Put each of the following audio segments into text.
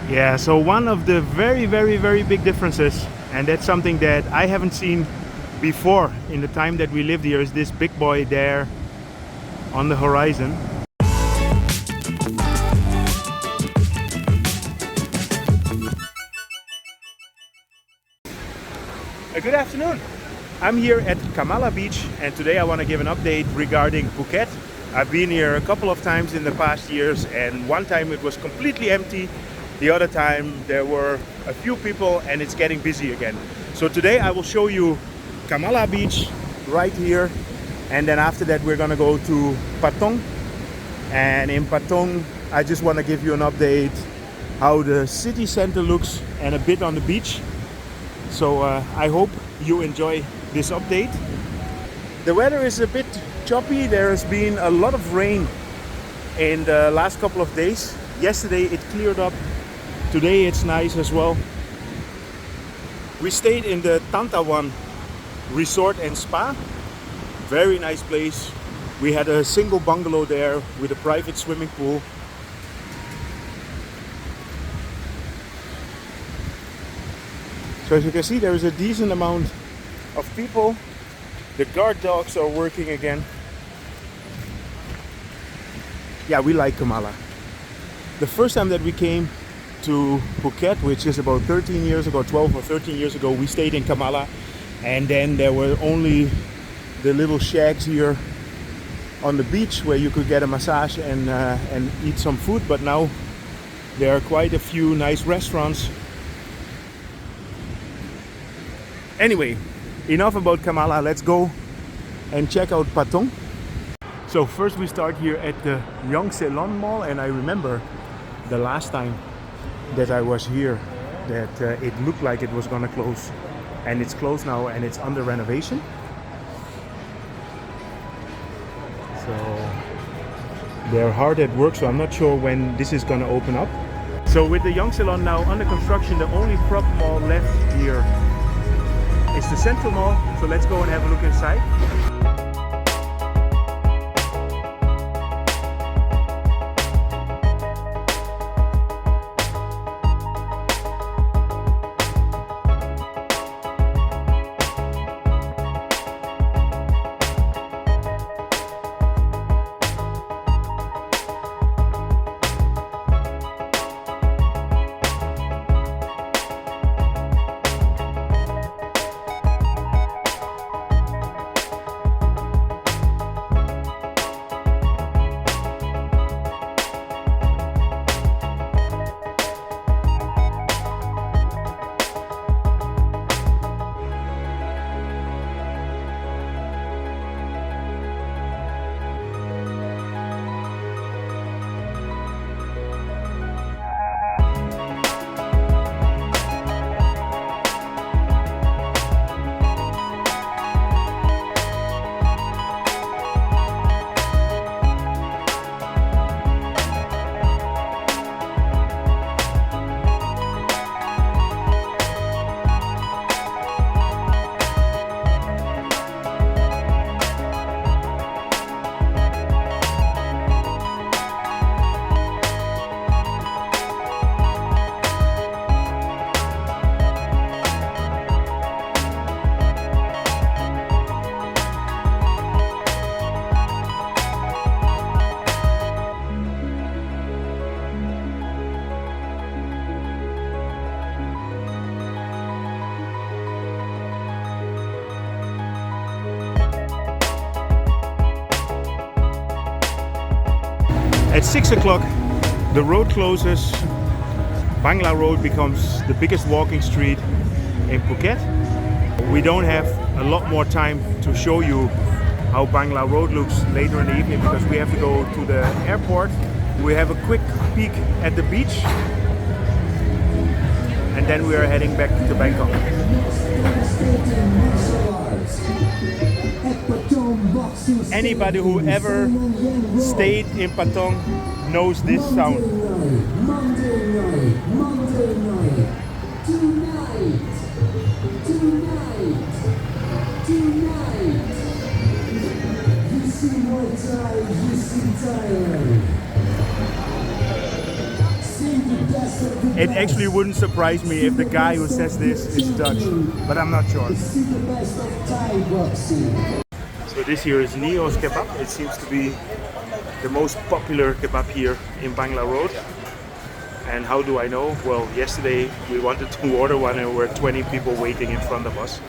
Yeah, so one of the very big differences, and that's something that I haven't seen before in the time that we lived here, is this big boy there on the horizon. Good afternoon. I'm here at Kamala Beach, and today I want to give an update regarding Phuket. I've been here a couple of times in the past years, and one time it was completely empty. The other time there were a few people and it's getting busy again. So today I will show you Kamala Beach right here, and then after that we're gonna go to Patong. And in Patong I just want to give you an update how the city center looks and a bit on the beach. So I hope you enjoy this update. The weather is a bit choppy. There has been a lot of rain in the last couple of days. Yesterday it cleared up. Today it's nice as well. We stayed in the Tantawan Resort and Spa. Very nice place. We had a single bungalow there with a private swimming pool. So as you can see, there is a decent amount of people. The guard dogs are working again. Yeah, we like Kamala. The first time that we came to Phuket, which is about 13 years ago, 12 or 13 years ago, we stayed in Kamala, and then there were only the little shacks here on the beach where you could get a massage and eat some food. But now there are quite a few nice restaurants. Anyway, enough about Kamala, let's go and check out Patong. So first we start here at the Jungceylon Mall, and I remember the last time that I was here that it looked like it was gonna close, and it's closed now and it's under renovation. So they're hard at work, so I'm not sure when this is gonna open up. So with the Jungceylon now under construction, the only prop mall left here is the Central Mall. So let's go and have a look inside. At 6 o'clock the road closes. Bangla Road becomes the biggest walking street in Phuket. We don't have a lot more time to show you how Bangla Road looks later in the evening because we have to go to the airport. We have a quick peek at the beach and then we are heading back to Bangkok. Anybody who ever stayed in Patong knows this sound. it actually wouldn't surprise me if the guy who says this is Dutch, but I'm not sure. So this here is Neo's kebab. It seems to be the most popular kebab here in Bangla Road. And how do I know? Well, yesterday we wanted to order one and there were 20 people waiting in front of us.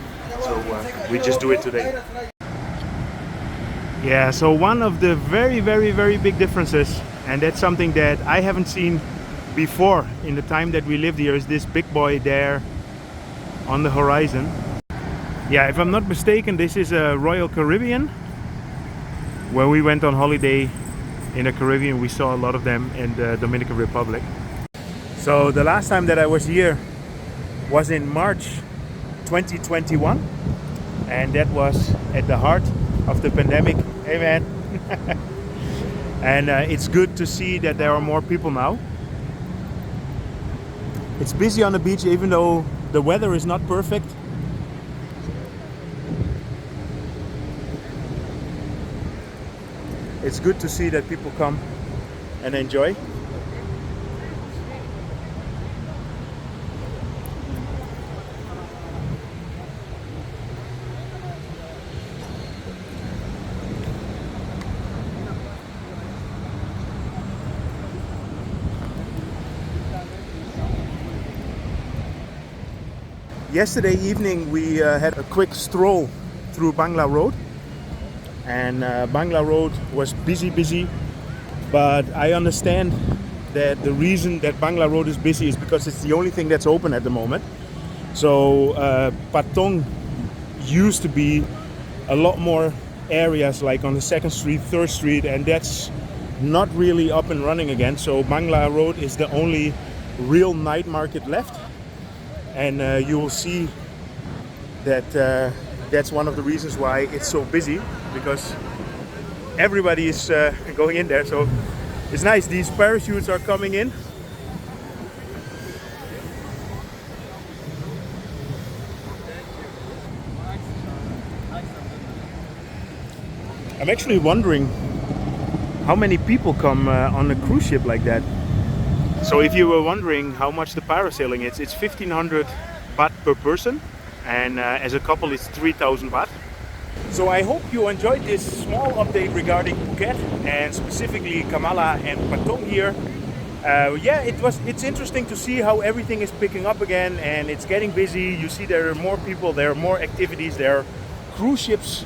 So we just do it today. Yeah, so one of the very big differences, and that's something that I haven't seen before in the time that we lived here, is this big boy there on the horizon. Yeah, if I'm not mistaken, this is a Royal Caribbean. When we went on holiday in the Caribbean, we saw a lot of them in the Dominican Republic. So the last time that I was here was in March 2021, and that was at the heart of the pandemic. Hey man. And it's good to see that there are more people now. It's busy on the beach even though the weather is not perfect. It's good to see that people come and enjoy. Yesterday evening we had a quick stroll through Bangla Road, and Bangla Road was busy, but I understand that the reason that Bangla Road is busy is because it's the only thing that's open at the moment. So Patong used to be a lot more areas like on the 2nd Street, 3rd Street, and that's not really up and running again. So Bangla Road is the only real night market left. And you will see that that's one of the reasons why it's so busy, because everybody is going in there. So it's nice, these parachutes are coming in. I'm actually wondering how many people come on a cruise ship like that. So if you were wondering how much the parasailing is, it's 1500 baht per person, and as a couple it's 3000 baht. So I hope you enjoyed this small update regarding Phuket, and specifically Kamala and Patong here. Yeah, it's interesting to see how everything is picking up again and it's getting busy. You see there are more people, there are more activities, there are cruise ships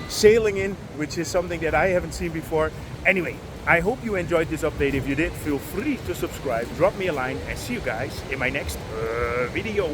sailing in, which is something that I haven't seen before. Anyway, I hope you enjoyed this update. If you did, feel free to subscribe, drop me a line, and see you guys in my next video.